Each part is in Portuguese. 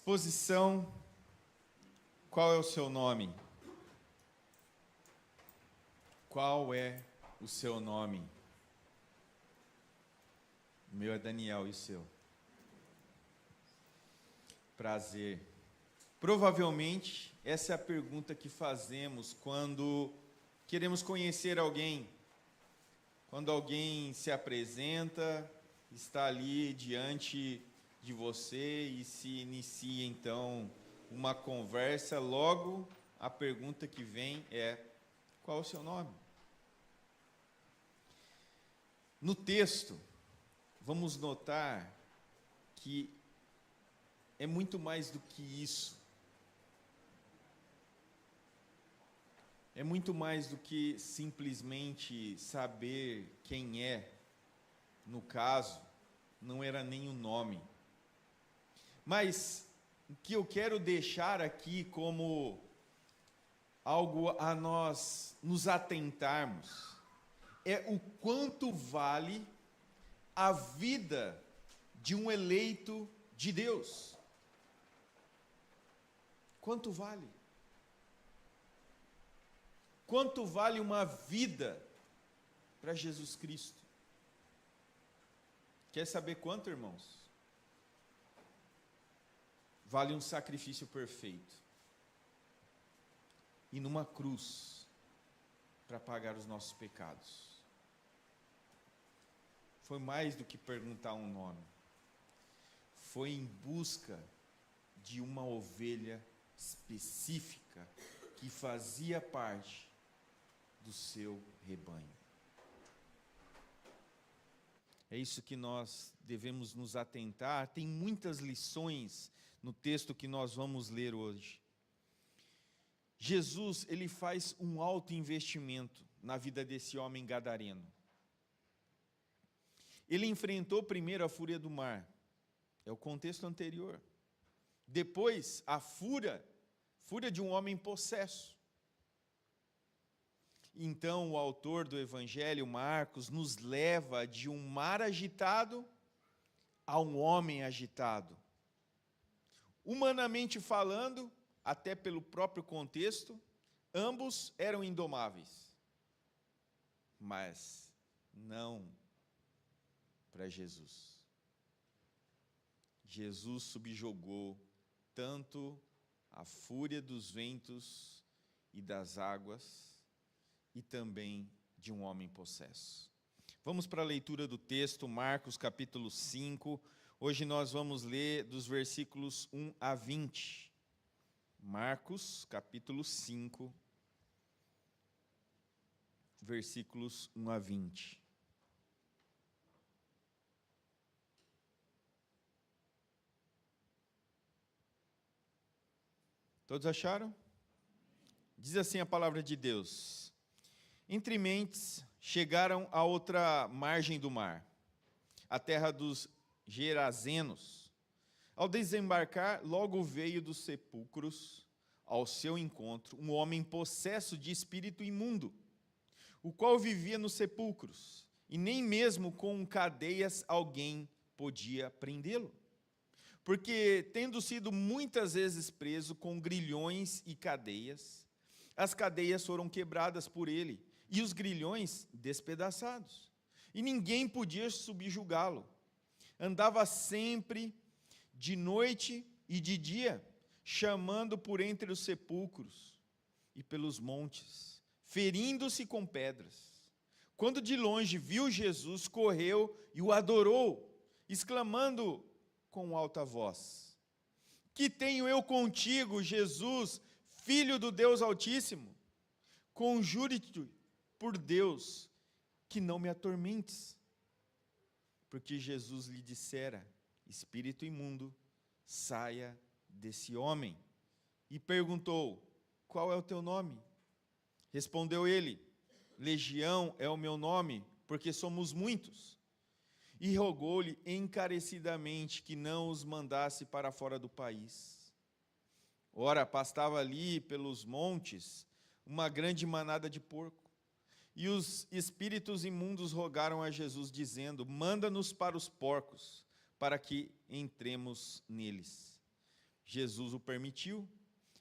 Exposição. Qual é o seu nome? Qual é o seu nome? O meu é Daniel, e o seu? Prazer. Provavelmente, essa é a pergunta que fazemos quando queremos conhecer alguém. Quando alguém se apresenta, está ali diante de você e se inicia, então, uma conversa, logo a pergunta que vem é: qual é o seu nome? No texto, vamos notar que é muito mais do que isso. É muito mais do que simplesmente saber quem é. No caso, não era nem o nome. Mas o que eu quero deixar aqui como algo a nós nos atentarmos é o quanto vale a vida de um eleito de Deus. Quanto vale? Quanto vale uma vida para Jesus Cristo? Quer saber quanto, irmãos? Vale um sacrifício perfeito. E numa cruz para pagar os nossos pecados. Foi mais do que perguntar um nome. Foi em busca de uma ovelha específica que fazia parte do seu rebanho. É isso que nós devemos nos atentar. Tem muitas lições no texto que nós vamos ler hoje. Jesus, ele faz um alto investimento na vida desse homem gadareno. Ele enfrentou primeiro a fúria do mar. É o contexto anterior. Depois, a fúria de um homem possesso. Então, o autor do Evangelho, Marcos, nos leva de um mar agitado a um homem agitado. Humanamente falando, até pelo próprio contexto, ambos eram indomáveis. Mas não para Jesus. Jesus subjugou tanto a fúria dos ventos e das águas, e também de um homem possesso. Vamos para a leitura do texto, Marcos capítulo 5. Hoje nós vamos ler dos versículos 1 a 20. Marcos capítulo 5, versículos 1 a 20. Todos acharam? Diz assim a palavra de Deus: Entre mentes chegaram a outra margem do mar, a terra dos Gerazenos. Ao desembarcar, logo veio dos sepulcros ao seu encontro um homem possesso de espírito imundo, o qual vivia nos sepulcros, e nem mesmo com cadeias alguém podia prendê-lo. Porque, tendo sido muitas vezes preso com grilhões e cadeias, as cadeias foram quebradas por ele, e os grilhões despedaçados. E ninguém podia subjugá-lo. Andava sempre de noite e de dia, chamando por entre os sepulcros e pelos montes, ferindo-se com pedras. Quando de longe viu Jesus, correu e o adorou, exclamando com alta voz: Que tenho eu contigo, Jesus, Filho do Deus Altíssimo? Conjure-te por Deus que não me atormentes. Porque Jesus lhe dissera: Espírito imundo, saia desse homem. E perguntou: Qual é o teu nome? Respondeu ele: Legião é o meu nome, porque somos muitos. E rogou-lhe encarecidamente que não os mandasse para fora do país. Ora, pastava ali pelos montes uma grande manada de porco. E os espíritos imundos rogaram a Jesus, dizendo: Manda-nos para os porcos, para que entremos neles. Jesus o permitiu.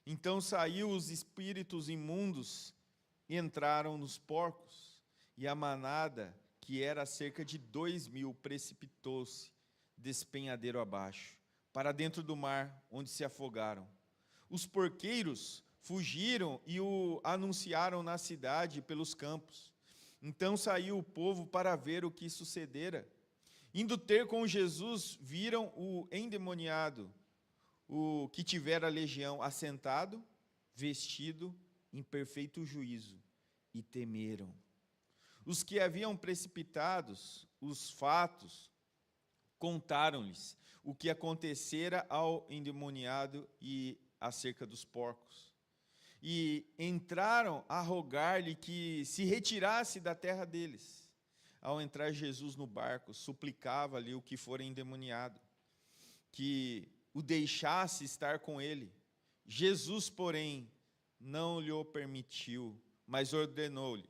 Então saiu os espíritos imundos e entraram nos porcos, e a manada, que era cerca de 2.000, precipitou-se despenhadeiro abaixo, para dentro do mar, onde se afogaram. Os porqueiros fugiram e o anunciaram na cidade e pelos campos. Então saiu o povo para ver o que sucedera. Indo ter com Jesus, viram o endemoniado, o que tivera legião, assentado, vestido em perfeito juízo, e temeram. Os que haviam precipitados os fatos contaram-lhes o que acontecera ao endemoniado e acerca dos porcos. E entraram a rogar-lhe que se retirasse da terra deles. Ao entrar Jesus no barco, suplicava-lhe o que fora endemoniado, que o deixasse estar com ele. Jesus, porém, não lhe o permitiu, mas ordenou-lhe: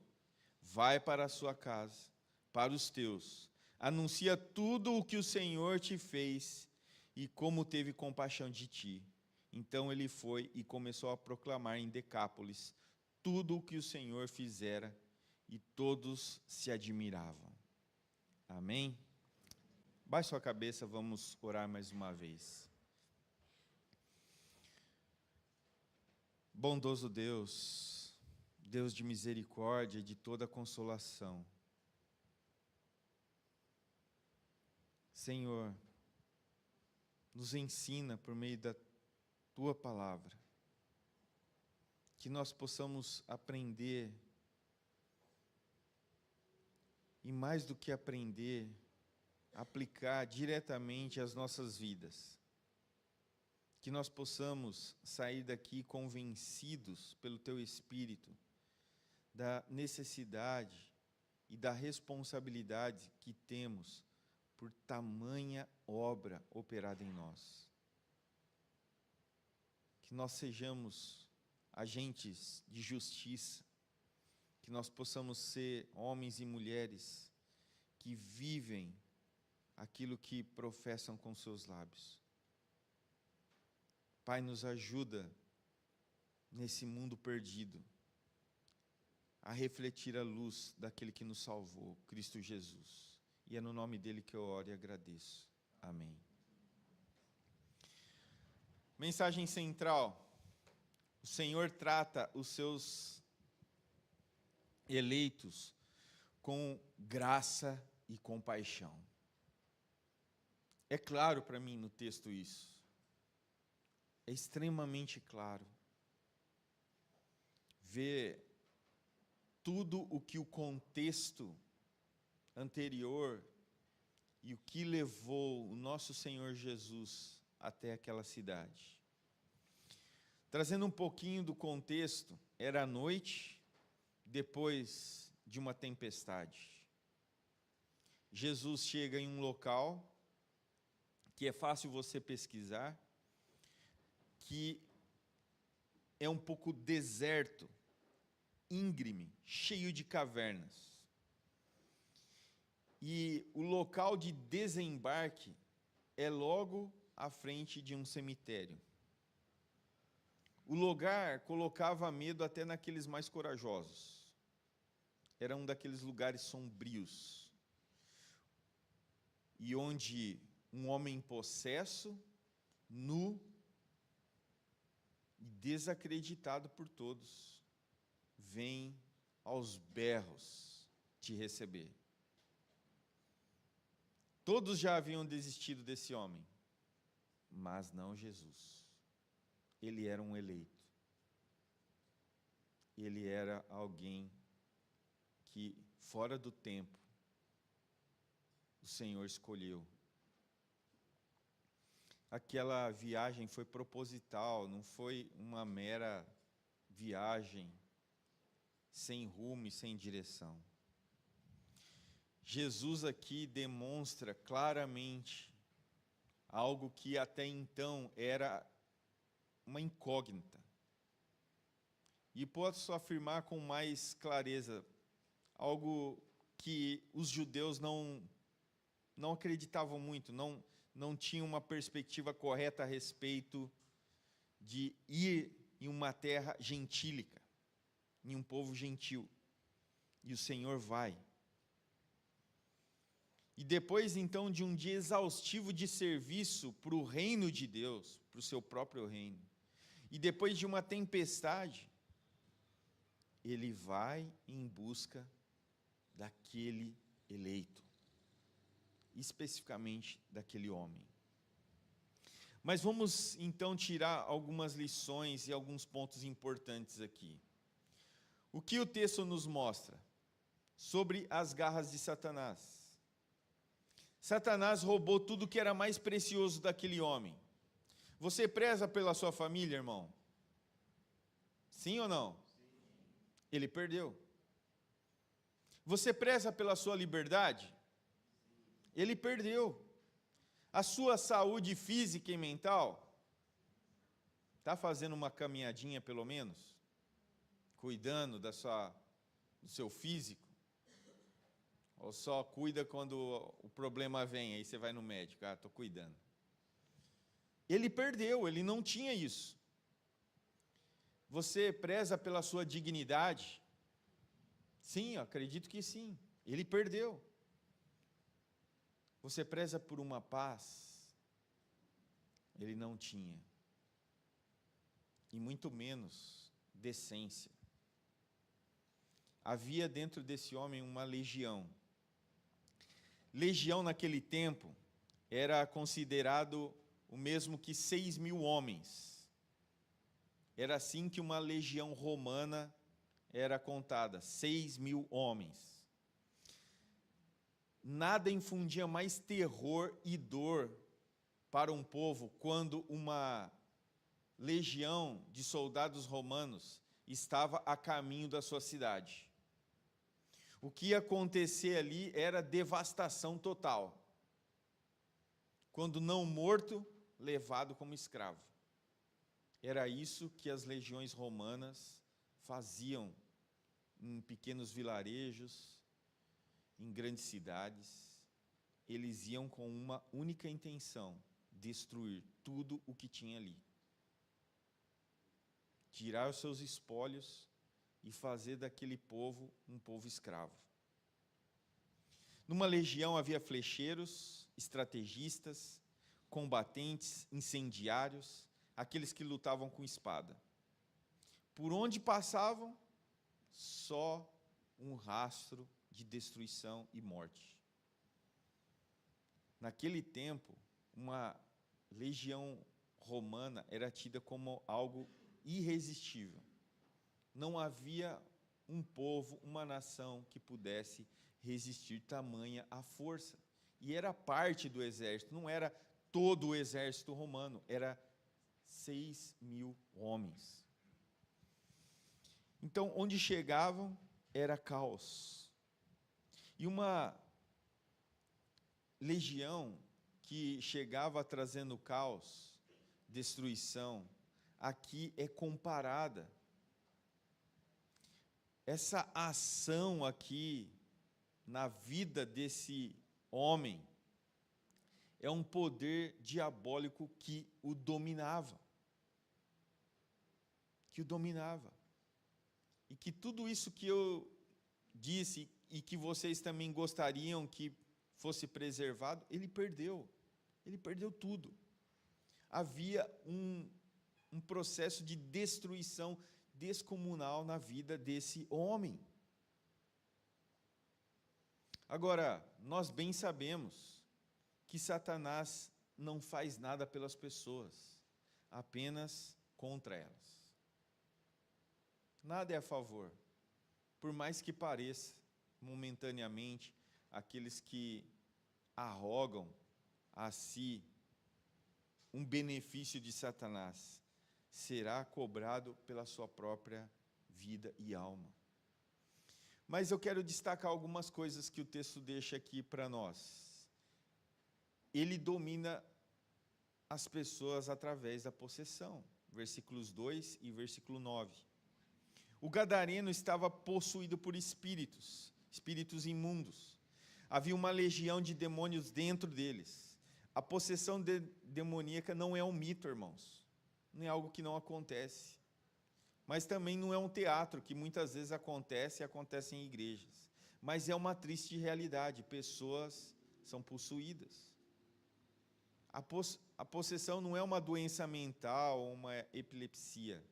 vai para a sua casa, para os teus, anuncia tudo o que o Senhor te fez e como teve compaixão de ti. Então ele foi e começou a proclamar em Decápolis tudo o que o Senhor fizera, e todos se admiravam. Amém? Baixe sua cabeça, vamos orar mais uma vez. Bondoso Deus, Deus de misericórdia e de toda consolação, Senhor, nos ensina por meio da Tua palavra, que nós possamos aprender, e mais do que aprender, aplicar diretamente às nossas vidas. Que nós possamos sair daqui convencidos pelo Teu Espírito da necessidade e da responsabilidade que temos por tamanha obra operada em nós. Que nós sejamos agentes de justiça, que nós possamos ser homens e mulheres que vivem aquilo que professam com seus lábios. Pai, nos ajuda nesse mundo perdido a refletir a luz daquele que nos salvou, Cristo Jesus. E é no nome dele que eu oro e agradeço. Amém. Mensagem central: o Senhor trata os seus eleitos com graça e compaixão. É claro para mim no texto isso. É extremamente claro. Ver tudo o que o contexto anterior e o que levou o nosso Senhor Jesus até aquela cidade. Trazendo um pouquinho do contexto, era noite, depois de uma tempestade. Jesus chega em um local que é fácil você pesquisar, que é um pouco deserto, íngreme, cheio de cavernas. E o local de desembarque é logo à frente de um cemitério. O lugar colocava medo até naqueles mais corajosos. Era um daqueles lugares sombrios, e onde um homem possesso, nu e desacreditado por todos, vem aos berros te receber. Todos já haviam desistido desse homem, mas não Jesus. Ele era um eleito. Ele era alguém que, fora do tempo, o Senhor escolheu. Aquela viagem foi proposital, não foi uma mera viagem sem rumo e sem direção. Jesus aqui demonstra claramente algo que até então era uma incógnita. E posso afirmar com mais clareza, algo que os judeus não acreditavam muito, não tinham uma perspectiva correta a respeito de ir em uma terra gentílica, em um povo gentil. E o Senhor vai. E depois, então, de um dia exaustivo de serviço para o reino de Deus, para o seu próprio reino, e depois de uma tempestade, ele vai em busca daquele eleito, especificamente daquele homem. Mas vamos, então, tirar algumas lições e alguns pontos importantes aqui. O que o texto nos mostra sobre as garras de Satanás? Satanás roubou tudo que era mais precioso daquele homem. Você preza pela sua família, irmão? Sim ou não? Sim. Ele perdeu. Você preza pela sua liberdade? Ele perdeu. A sua saúde física e mental? Está fazendo uma caminhadinha pelo menos? Cuidando do seu físico? Ou só cuida quando o problema vem, aí você vai no médico, estou cuidando. Ele perdeu, ele não tinha isso. Você preza pela sua dignidade? Sim, eu acredito que sim. Ele perdeu. Você preza por uma paz? Ele não tinha. E muito menos decência. Havia dentro desse homem uma legião. Legião naquele tempo era considerado o mesmo que 6.000 homens. Era assim que uma legião romana era contada, 6.000 homens. Nada infundia mais terror e dor para um povo quando uma legião de soldados romanos estava a caminho da sua cidade. O que ia acontecer ali era devastação total. Quando não morto, levado como escravo. Era isso que as legiões romanas faziam em pequenos vilarejos, em grandes cidades. Eles iam com uma única intenção: destruir tudo o que tinha ali. Tirar os seus espólios e fazer daquele povo um povo escravo. Numa legião havia flecheiros, estrategistas, combatentes, incendiários, aqueles que lutavam com espada. Por onde passavam, só um rastro de destruição e morte. Naquele tempo, uma legião romana era tida como algo irresistível. Não havia um povo, uma nação que pudesse resistir tamanha a força. E era parte do exército, não era todo o exército romano, era 6.000 homens. Então, onde chegavam, era caos. E uma legião que chegava trazendo caos, destruição, aqui é comparada. Essa ação aqui, na vida desse homem, é um poder diabólico que o dominava. Que o dominava. E que tudo isso que eu disse e que vocês também gostariam que fosse preservado, ele perdeu. Ele perdeu tudo. Havia um processo de destruição descomunal na vida desse homem. Agora, nós bem sabemos que Satanás não faz nada pelas pessoas, apenas contra elas. Nada é a favor, por mais que pareça, momentaneamente, aqueles que arrogam a si um benefício de Satanás, será cobrado pela sua própria vida e alma. Mas eu quero destacar algumas coisas que o texto deixa aqui para nós. Ele domina as pessoas através da possessão, versículos 2 e versículo 9. O gadareno estava possuído por espíritos imundos. Havia uma legião de demônios dentro deles. A possessão demoníaca não é um mito, irmãos. não é algo que não acontece. Mas também não é um teatro que muitas vezes acontece e acontece em igrejas. Mas é uma triste realidade, pessoas são possuídas. A possessão não é uma doença mental ou uma epilepsia.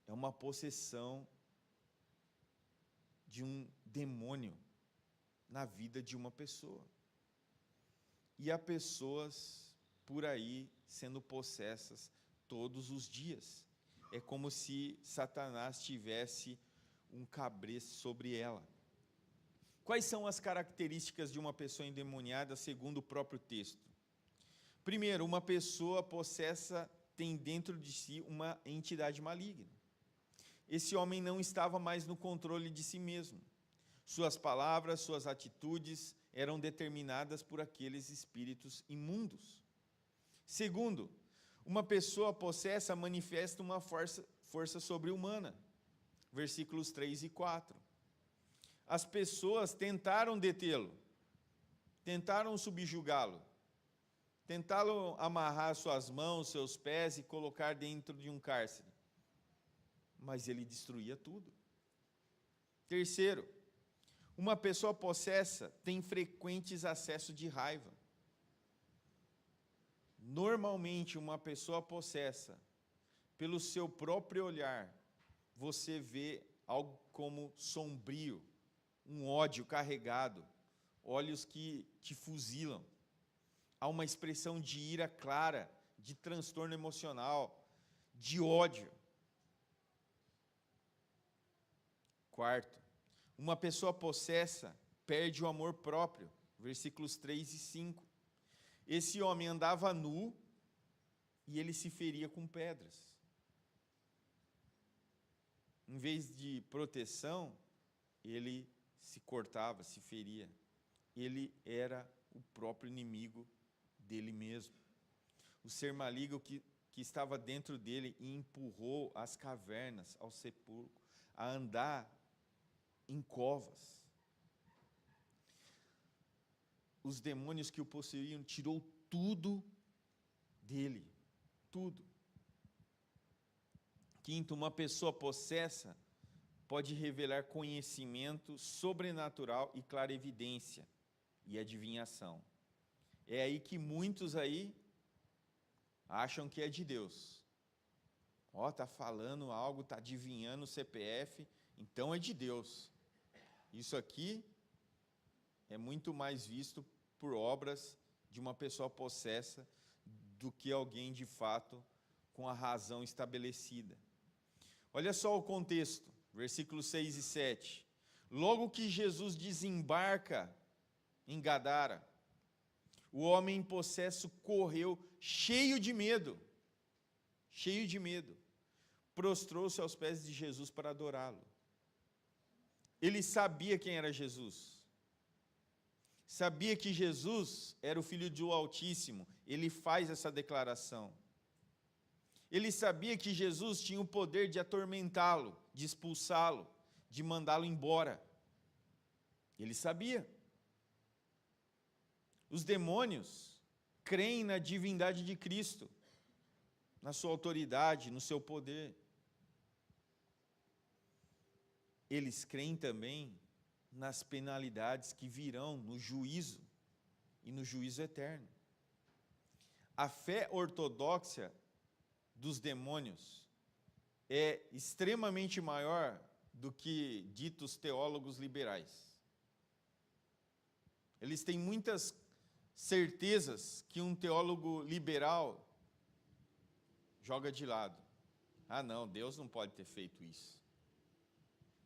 É uma possessão de um demônio na vida de uma pessoa. E há pessoas por aí sendo possessas todos os dias. É como se Satanás tivesse um cabresto sobre ela. Quais são as características de uma pessoa endemoniada segundo o próprio texto? Primeiro, uma pessoa possessa tem dentro de si uma entidade maligna. Esse homem não estava mais no controle de si mesmo. Suas palavras, suas atitudes eram determinadas por aqueles espíritos imundos. Segundo, uma pessoa possessa manifesta uma força sobre-humana. Versículos 3 e 4. As pessoas tentaram detê-lo, tentaram subjugá-lo, tentaram amarrar suas mãos, seus pés e colocar dentro de um cárcere. Mas ele destruía tudo. Terceiro, uma pessoa possessa tem frequentes acessos de raiva. Normalmente, uma pessoa possessa, pelo seu próprio olhar, você vê algo como sombrio, um ódio carregado, olhos que te fuzilam. Há uma expressão de ira clara, de transtorno emocional, de ódio. Quarto, uma pessoa possessa perde o amor próprio, versículos 3 e 5. Esse homem andava nu e ele se feria com pedras. Em vez de proteção, ele se cortava, se feria. Ele era o próprio inimigo dele mesmo. O ser maligno que estava dentro dele e empurrou às cavernas, ao sepulcro, a andar em covas. Os demônios que o possuíam tirou tudo dele, tudo. Quinto, uma pessoa possessa pode revelar conhecimento sobrenatural e clarividência e adivinhação. É aí que muitos aí acham que é de Deus. Ó, tá falando algo, tá adivinhando o CPF, então é de Deus. Isso aqui é muito mais visto por obras de uma pessoa possessa do que alguém de fato com a razão estabelecida. Olha só o contexto, versículos 6 e 7. Logo que Jesus desembarca em Gadara, o homem possesso correu cheio de medo, prostrou-se aos pés de Jesus para adorá-lo. Ele sabia quem era Jesus. Sabia que Jesus era o Filho do Altíssimo. Ele faz essa declaração. Ele sabia que Jesus tinha o poder de atormentá-lo, de expulsá-lo, de mandá-lo embora. Ele sabia. Os demônios creem na divindade de Cristo, na sua autoridade, no seu poder. Eles creem também nas penalidades que virão no juízo e no juízo eterno. A fé ortodoxa dos demônios é extremamente maior do que ditos teólogos liberais. Eles têm muitas certezas que um teólogo liberal joga de lado. Ah, não, Deus não pode ter feito isso.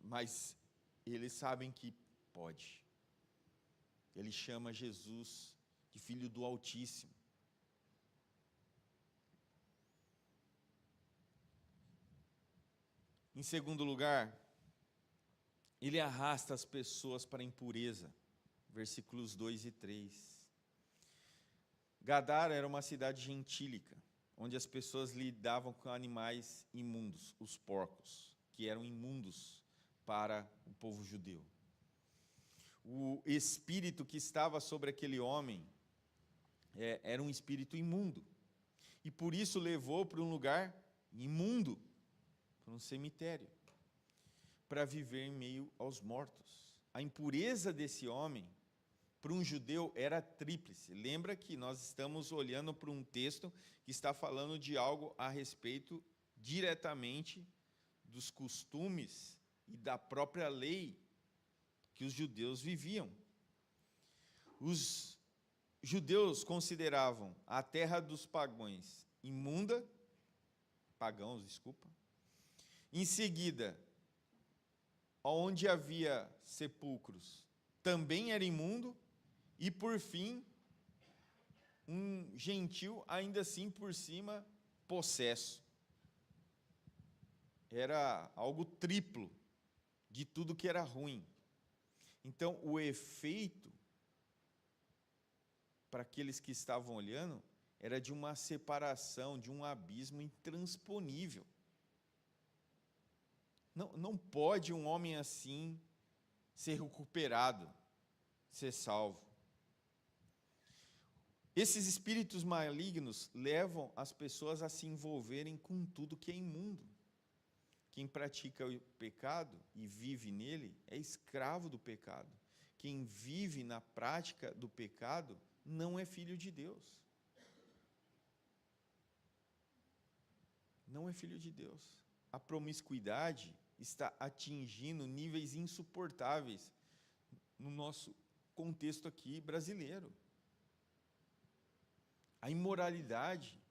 Mas eles sabem que pode. Ele chama Jesus de Filho do Altíssimo. Em segundo lugar, ele arrasta as pessoas para a impureza. Versículos 2 e 3. Gadara era uma cidade gentílica, onde as pessoas lidavam com animais imundos, os porcos, que eram imundos para o povo judeu. O espírito que estava sobre aquele homem era um espírito imundo. E por isso levou para um lugar imundo, para um cemitério, para viver em meio aos mortos. A impureza desse homem, para um judeu, era tríplice. Lembra que nós estamos olhando para um texto que está falando de algo a respeito diretamente dos costumes e da própria lei que os judeus viviam. Os judeus consideravam a terra dos pagãos imunda, Em seguida, onde havia sepulcros, também era imundo, e por fim, um gentil, ainda assim por cima, possesso. Era algo triplo de tudo que era ruim. Então, o efeito para aqueles que estavam olhando era de uma separação, de um abismo intransponível. Não pode um homem assim ser recuperado, ser salvo. Esses espíritos malignos levam as pessoas a se envolverem com tudo que é imundo. Quem pratica o pecado e vive nele é escravo do pecado. Quem vive na prática do pecado não é filho de Deus. Não é filho de Deus. A promiscuidade está atingindo níveis insuportáveis no nosso contexto aqui brasileiro. A imoralidade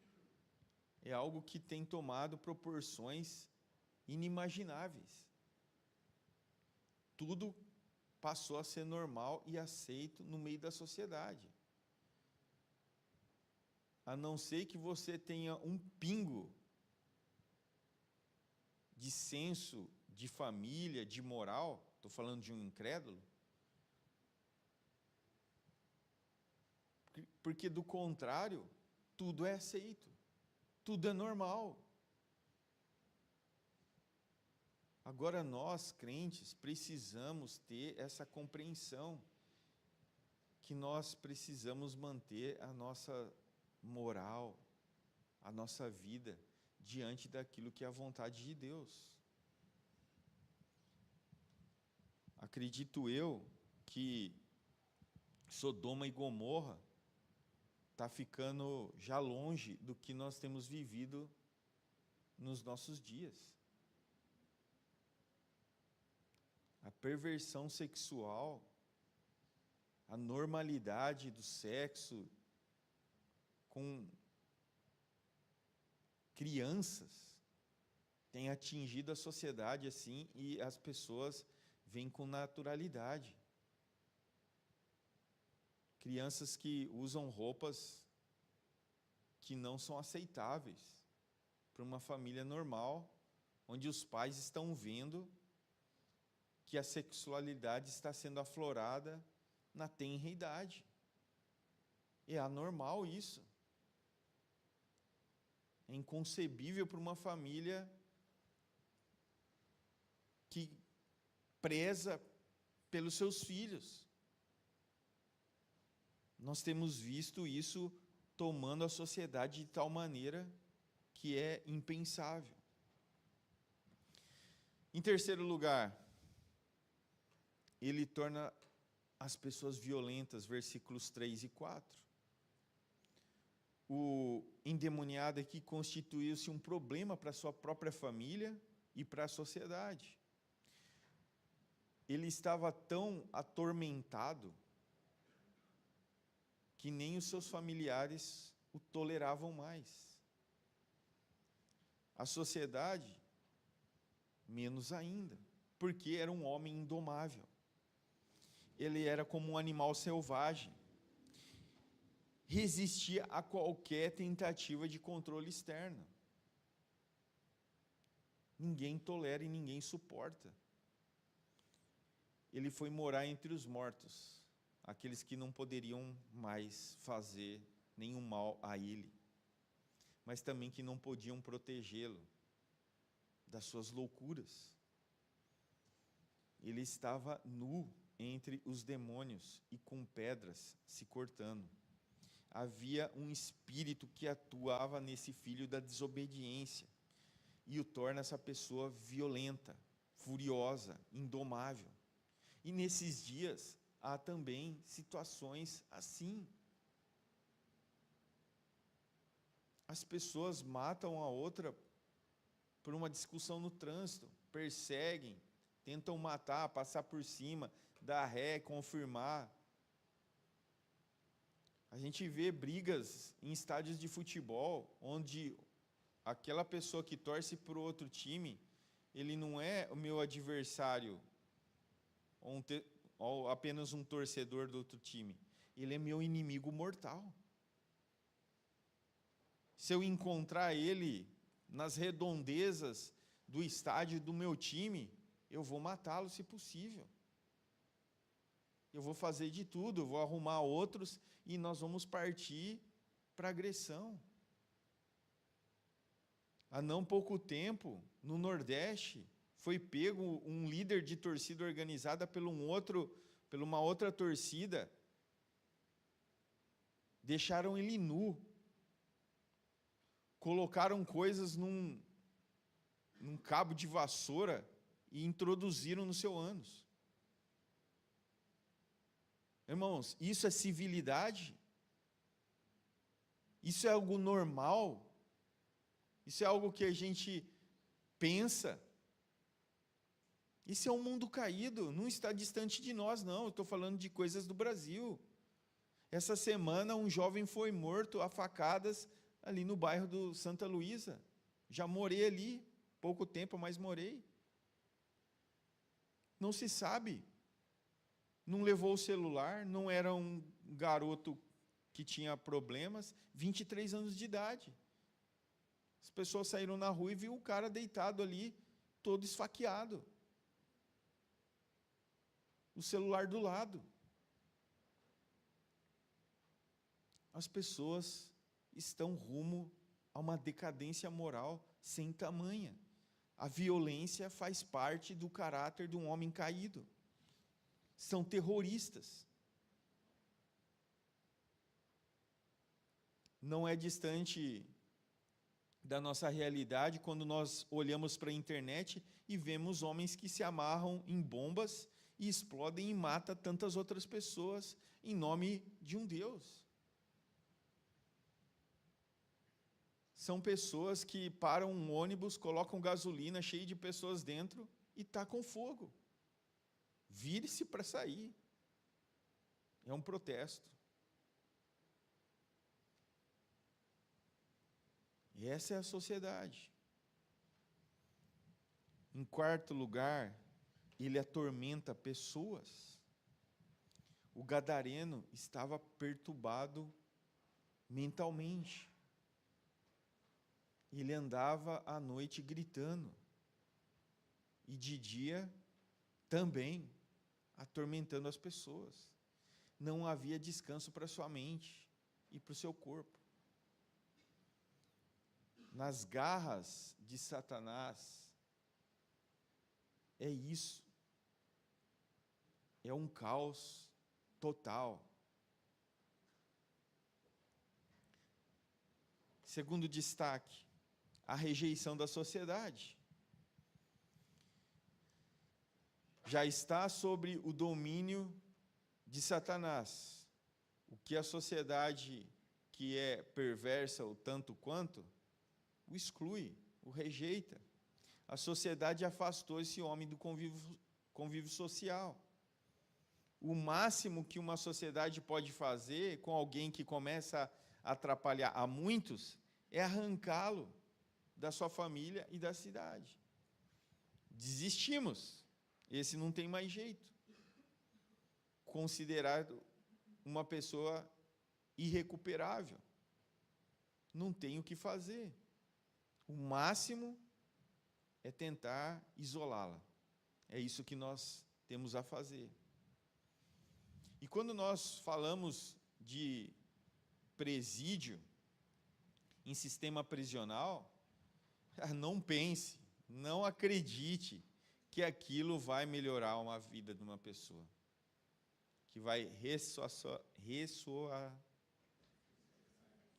é algo que tem tomado proporções inimagináveis. Tudo passou a ser normal e aceito no meio da sociedade. A não ser que você tenha um pingo de senso de família, de moral, estou falando de um incrédulo, porque do contrário, tudo é aceito, tudo é normal. Agora nós, crentes, precisamos ter essa compreensão que nós precisamos manter a nossa moral, a nossa vida diante daquilo que é a vontade de Deus. Acredito eu que Sodoma e Gomorra está ficando já longe do que nós temos vivido nos nossos dias. A perversão sexual, a normalidade do sexo com crianças tem atingido a sociedade assim e as pessoas veem com naturalidade. Crianças que usam roupas que não são aceitáveis para uma família normal, onde os pais estão vendo que a sexualidade está sendo aflorada na tenra idade. É anormal isso. É inconcebível para uma família que preza pelos seus filhos. Nós temos visto isso tomando a sociedade de tal maneira que é impensável. Em terceiro lugar, ele torna as pessoas violentas, versículos 3 e 4. O endemoniado aqui constituiu-se um problema para a sua própria família e para a sociedade. Ele estava tão atormentado que nem os seus familiares o toleravam mais. A sociedade, menos ainda, porque era um homem indomável. Ele era como um animal selvagem. Resistia a qualquer tentativa de controle externo. Ninguém tolera e ninguém suporta. Ele foi morar entre os mortos, aqueles que não poderiam mais fazer nenhum mal a ele, mas também que não podiam protegê-lo das suas loucuras. Ele estava nu entre os demônios e com pedras se cortando. Havia um espírito que atuava nesse filho da desobediência, e o torna essa pessoa violenta, furiosa, indomável. E nesses dias há também situações assim. As pessoas matam a outra por uma discussão no trânsito, perseguem, tentam matar, passar por cima, dar ré, confirmar. A gente vê brigas em estádios de futebol, onde aquela pessoa que torce para o outro time, ele não é o meu adversário, ou apenas um torcedor do outro time. Ele é meu inimigo mortal. Se eu encontrar ele nas redondezas do estádio do meu time, eu vou matá-lo se possível. Eu vou fazer de tudo, eu vou arrumar outros e nós vamos partir para agressão. Há não pouco tempo, no Nordeste, foi pego um líder de torcida organizada por uma outra torcida. Deixaram ele nu. Colocaram coisas num cabo de vassoura e introduziram no seu ânus. Irmãos, isso é civilidade? Isso é algo normal? Isso é algo que a gente pensa? Isso é um mundo caído, não está distante de nós, não. Eu estou falando de coisas do Brasil. Essa semana, um jovem foi morto a facadas ali no bairro do Santa Luísa. Já morei ali, pouco tempo, mas morei. Não se sabe. Não levou o celular, não era um garoto que tinha problemas, 23 anos de idade. As pessoas saíram na rua e viram o cara deitado ali, todo esfaqueado. O celular do lado. As pessoas estão rumo a uma decadência moral sem tamanha. A violência faz parte do caráter de um homem caído. São terroristas. Não é distante da nossa realidade quando nós olhamos para a internet e vemos homens que se amarram em bombas e explodem e matam tantas outras pessoas em nome de um Deus. São pessoas que param um ônibus, colocam gasolina cheio de pessoas dentro e tacam fogo. Vire-se para sair. É um protesto. E essa é a sociedade. Em quarto lugar, ele atormenta pessoas. O gadareno estava perturbado mentalmente. Ele andava à noite gritando. E de dia também atormentando as pessoas. Não havia descanso para sua mente e para o seu corpo. Nas garras de Satanás, é isso. É um caos total. Segundo destaque, a rejeição da sociedade. Já está sobre o domínio de Satanás. O que a sociedade que é perversa o tanto quanto, o exclui, o rejeita. A sociedade afastou esse homem do convívio social. O máximo que uma sociedade pode fazer com alguém que começa a atrapalhar a muitos é arrancá-lo da sua família e da cidade. Desistimos. Esse não tem mais jeito. Considerado uma pessoa irrecuperável. Não tem o que fazer. O máximo é tentar isolá-la. É isso que nós temos a fazer. E quando nós falamos de presídio em sistema prisional, não pense, não acredite que aquilo vai melhorar uma vida de uma pessoa. Que vai ressoar.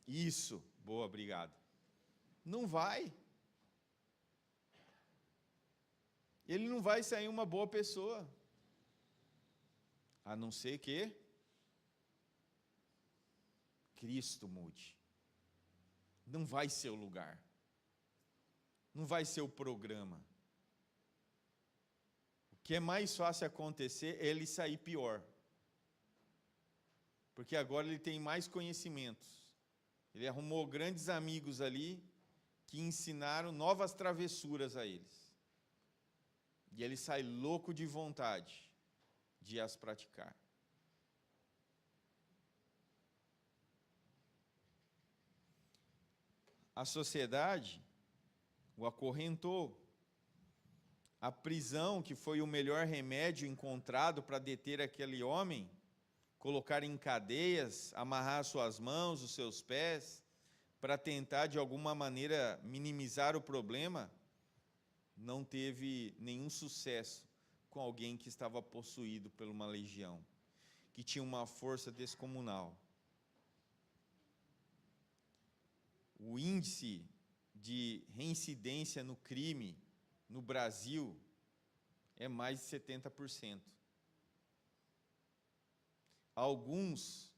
Isso, boa, obrigado. Não vai. ele não vai sair uma boa pessoa. A não ser que Cristo mude. Não vai ser o lugar. Não vai ser o programa. O que é mais fácil acontecer é ele sair pior. Porque agora ele tem mais conhecimentos. Ele arrumou grandes amigos ali que ensinaram novas travessuras a eles. E ele sai louco de vontade de as praticar. A sociedade o acorrentou. A prisão, que foi o melhor remédio encontrado para deter aquele homem, colocar em cadeias, amarrar suas mãos, os seus pés, para tentar de alguma maneira minimizar o problema, não teve nenhum sucesso com alguém que estava possuído por uma legião, que tinha uma força descomunal. O índice de reincidência no crime no Brasil é mais de 70%. Alguns,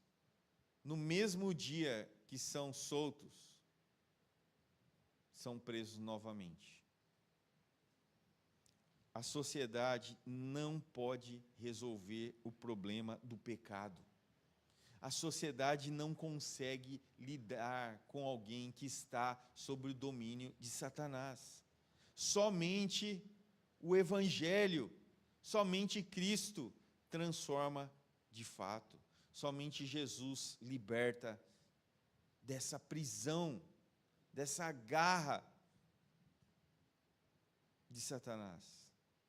no mesmo dia que são soltos, são presos novamente. A sociedade não pode resolver o problema do pecado. A sociedade não consegue lidar com alguém que está sob o domínio de Satanás. Somente o Evangelho, somente Cristo transforma de fato. Somente Jesus liberta dessa prisão, dessa garra de Satanás.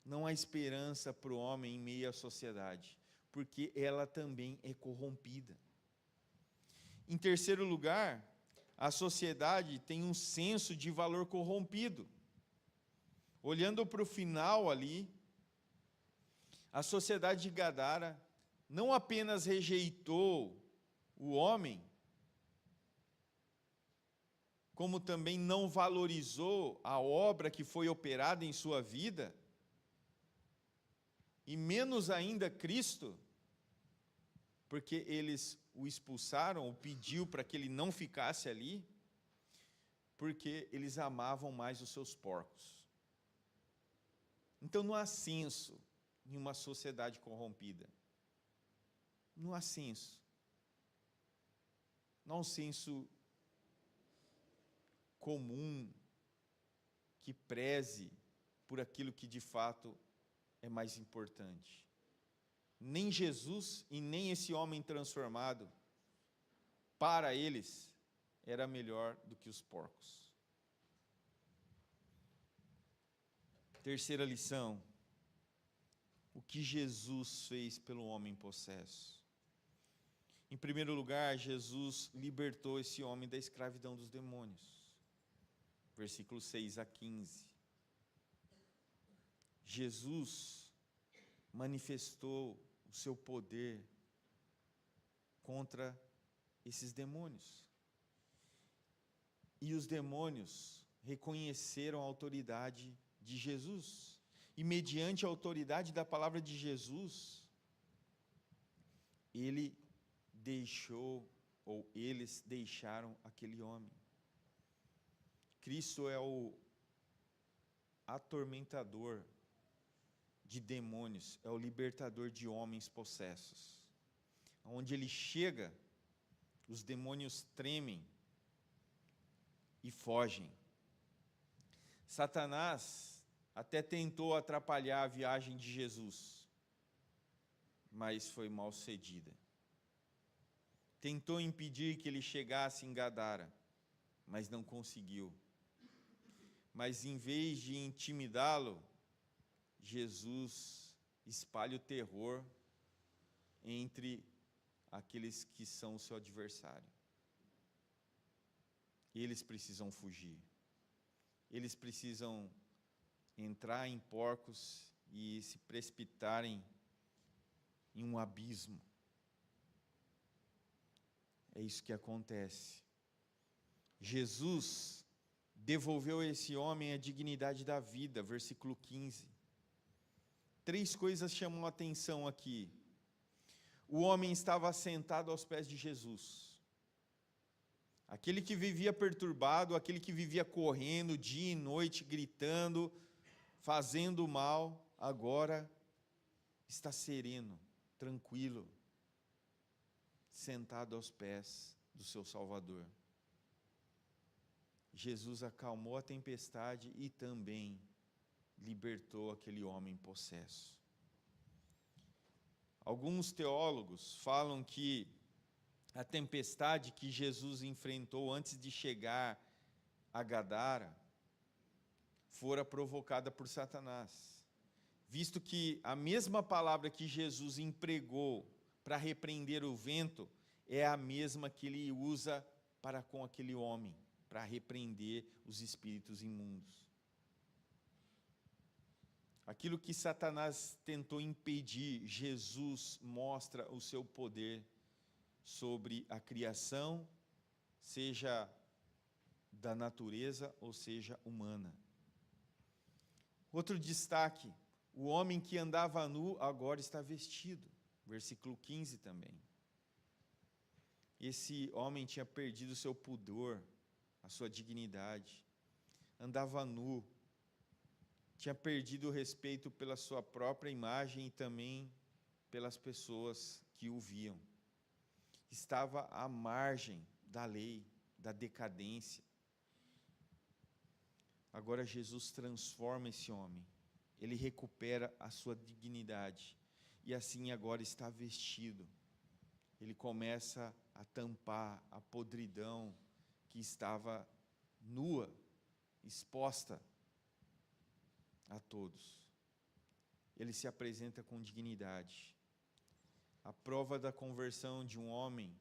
Não há esperança para o homem em meio à sociedade, porque ela também é corrompida. Em terceiro lugar, a sociedade tem um senso de valor corrompido. Olhando para o final ali, a sociedade de Gadara não apenas rejeitou o homem, como também não valorizou a obra que foi operada em sua vida, e menos ainda Cristo, porque eles o expulsaram, ou pediu para que ele não ficasse ali, porque eles amavam mais os seus porcos. Então não há senso em uma sociedade corrompida. Não há senso. Não há um senso comum que preze por aquilo que de fato é mais importante. Nem Jesus e nem esse homem transformado, para eles, era melhor do que os porcos. Terceira lição: o que Jesus fez pelo homem possesso. Em primeiro lugar, Jesus libertou esse homem da escravidão dos demônios. Versículos 6 a 15. Jesus manifestou o seu poder contra esses demônios. E os demônios reconheceram a autoridade de Jesus. E mediante a autoridade da palavra de Jesus, ele deixou, ou eles deixaram aquele homem. Cristo é o atormentador de demônios, é o libertador de homens possessos. Onde ele chega, os demônios tremem e fogem. Satanás até tentou atrapalhar a viagem de Jesus, mas foi mal sucedida. Tentou impedir que ele chegasse em Gadara, mas não conseguiu. Mas em vez de intimidá-lo, Jesus espalha o terror entre aqueles que são o seu adversário. Eles precisam fugir. Eles precisam entrar em porcos e se precipitarem em um abismo. É isso que acontece. Jesus devolveu a esse homem a dignidade da vida, versículo 15. 3 coisas chamam a atenção aqui. O homem estava sentado aos pés de Jesus. Aquele que vivia perturbado, aquele que vivia correndo dia e noite, gritando, fazendo mal, agora está sereno, tranquilo, sentado aos pés do seu Salvador. Jesus acalmou a tempestade e também libertou aquele homem possesso. Alguns teólogos falam que a tempestade que Jesus enfrentou antes de chegar a Gadara fora provocada por Satanás, visto que a mesma palavra que Jesus empregou para repreender o vento é a mesma que ele usa para com aquele homem, para repreender os espíritos imundos. Aquilo que Satanás tentou impedir, Jesus mostra o seu poder sobre a criação, seja da natureza ou seja humana. Outro destaque, o homem que andava nu agora está vestido. Versículo 15 também. Esse homem tinha perdido o seu pudor, a sua dignidade, andava nu, tinha perdido o respeito pela sua própria imagem e também pelas pessoas que o viam. Estava à margem da lei, da decadência. Agora Jesus transforma esse homem, ele recupera a sua dignidade e assim agora está vestido. Ele começa a tampar a podridão que estava nua, exposta a todos. Ele se apresenta com dignidade. A prova da conversão de um homem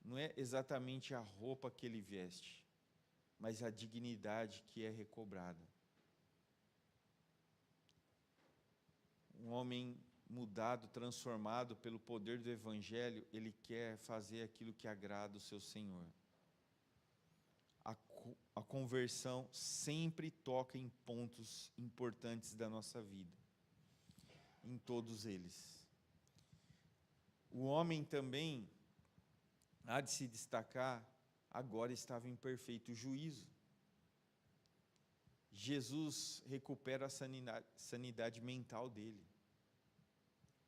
não é exatamente a roupa que ele veste, mas a dignidade que é recobrada. Um homem mudado, transformado pelo poder do Evangelho, ele quer fazer aquilo que agrada o seu Senhor. A conversão sempre toca em pontos importantes da nossa vida, em todos eles. O homem também há de se destacar, agora estava em perfeito juízo. Jesus recupera a sanidade mental dele.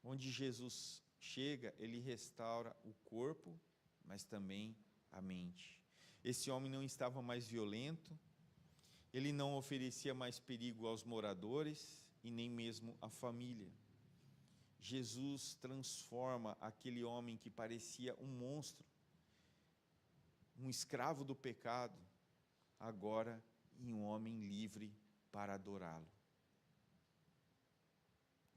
Onde Jesus chega, ele restaura o corpo, mas também a mente. Esse homem não estava mais violento, ele não oferecia mais perigo aos moradores e nem mesmo à família. Jesus transforma aquele homem que parecia um monstro, um escravo do pecado, agora em um homem livre para adorá-lo.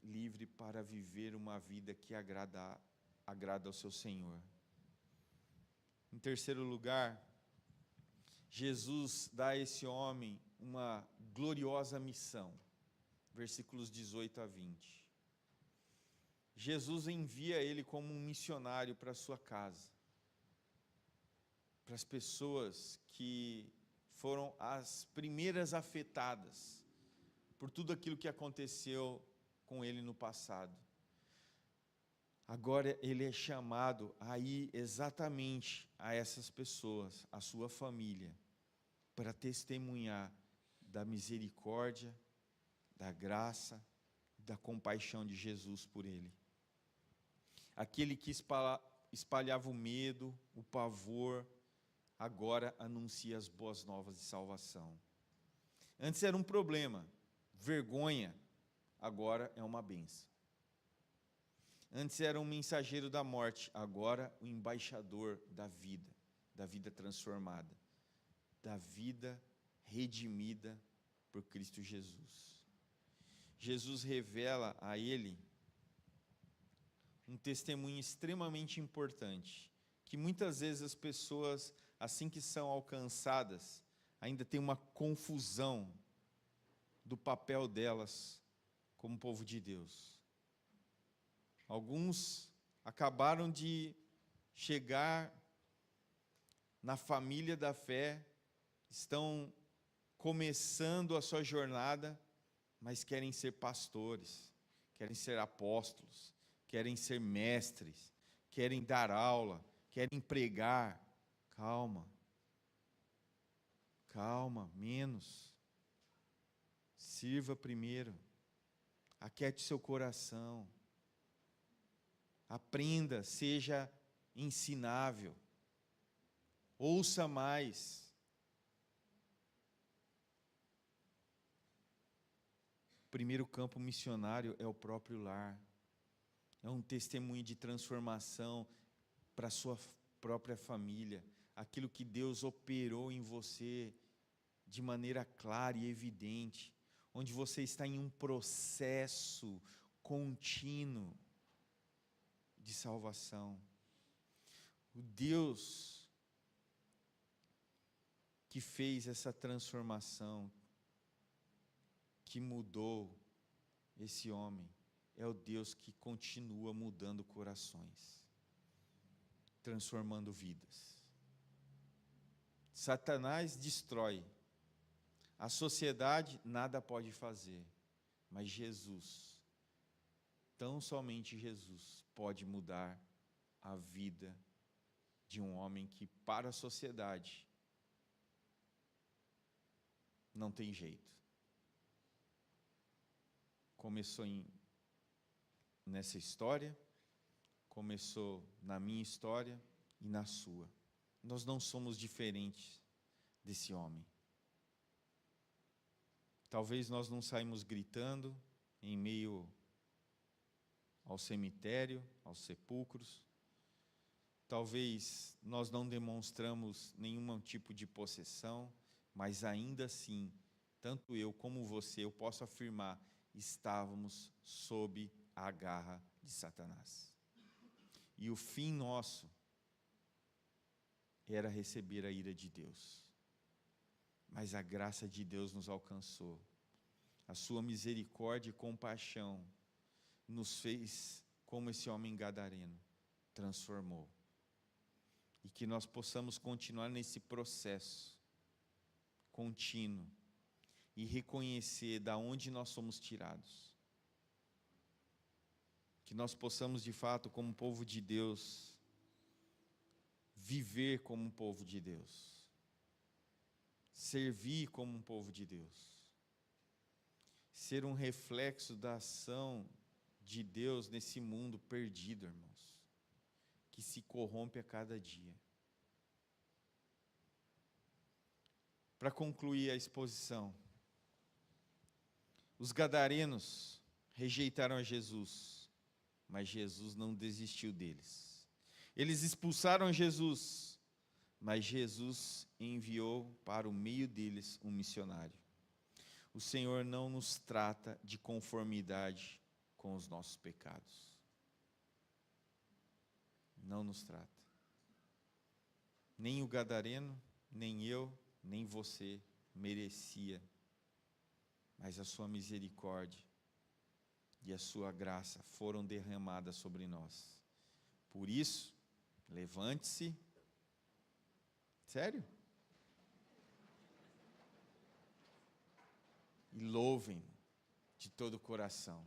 Livre para viver uma vida que agrada ao seu Senhor. Em terceiro lugar, Jesus dá a esse homem uma gloriosa missão. Versículos 18 a 20. Jesus envia ele como um missionário para a sua casa, para as pessoas que foram as primeiras afetadas por tudo aquilo que aconteceu com ele no passado. Agora ele é chamado a ir exatamente a essas pessoas, a sua família, para testemunhar da misericórdia, da graça, da compaixão de Jesus por ele. Aquele que espalhava o medo, o pavor, agora anuncia as boas novas de salvação. Antes era um problema, vergonha, agora é uma bênção. Antes era um mensageiro da morte, agora o embaixador da vida transformada, da vida redimida por Cristo Jesus. Jesus revela a ele um testemunho extremamente importante, que muitas vezes as pessoas, assim que são alcançadas, ainda têm uma confusão do papel delas como povo de Deus. Alguns acabaram de chegar na família da fé, estão começando a sua jornada, mas querem ser pastores, querem ser apóstolos, querem ser mestres, querem dar aula, querem pregar. Calma. Calma, menos. Sirva primeiro. Aquiete seu coração. Aprenda, seja ensinável. Ouça mais. O primeiro campo missionário é o próprio lar. É um testemunho de transformação para a sua própria família. Aquilo que Deus operou em você de maneira clara e evidente, onde você está em um processo contínuo de salvação. O Deus que fez essa transformação, que mudou esse homem, é o Deus que continua mudando corações, transformando vidas. Satanás destrói, a sociedade nada pode fazer, mas Jesus, tão somente Jesus, pode mudar a vida de um homem que para a sociedade não tem jeito. Começou nessa história, começou na minha história e na sua. Nós não somos diferentes desse homem. Talvez nós não saímos gritando em meio ao cemitério, aos sepulcros. Talvez nós não demonstramos nenhum tipo de possessão, mas ainda assim, tanto eu como você, eu posso afirmar, estávamos sob a garra de Satanás. E o fim nosso era receber a ira de Deus. Mas a graça de Deus nos alcançou. A sua misericórdia e compaixão nos fez como esse homem gadareno, transformou. E que nós possamos continuar nesse processo contínuo e reconhecer da onde nós somos tirados. Que nós possamos, de fato, como povo de Deus, viver como um povo de Deus. Servir como um povo de Deus. Ser um reflexo da ação de Deus nesse mundo perdido, irmãos, que se corrompe a cada dia. Para concluir a exposição, os gadarenos rejeitaram a Jesus, mas Jesus não desistiu deles. Eles expulsaram Jesus, mas Jesus enviou para o meio deles um missionário. O Senhor não nos trata de conformidade com os nossos pecados. Não nos trata. Nem o gadareno, nem eu, nem você merecia, mas a sua misericórdia e a sua graça foram derramadas sobre nós. Por isso, levante-se. Sério? E louvem de todo o coração.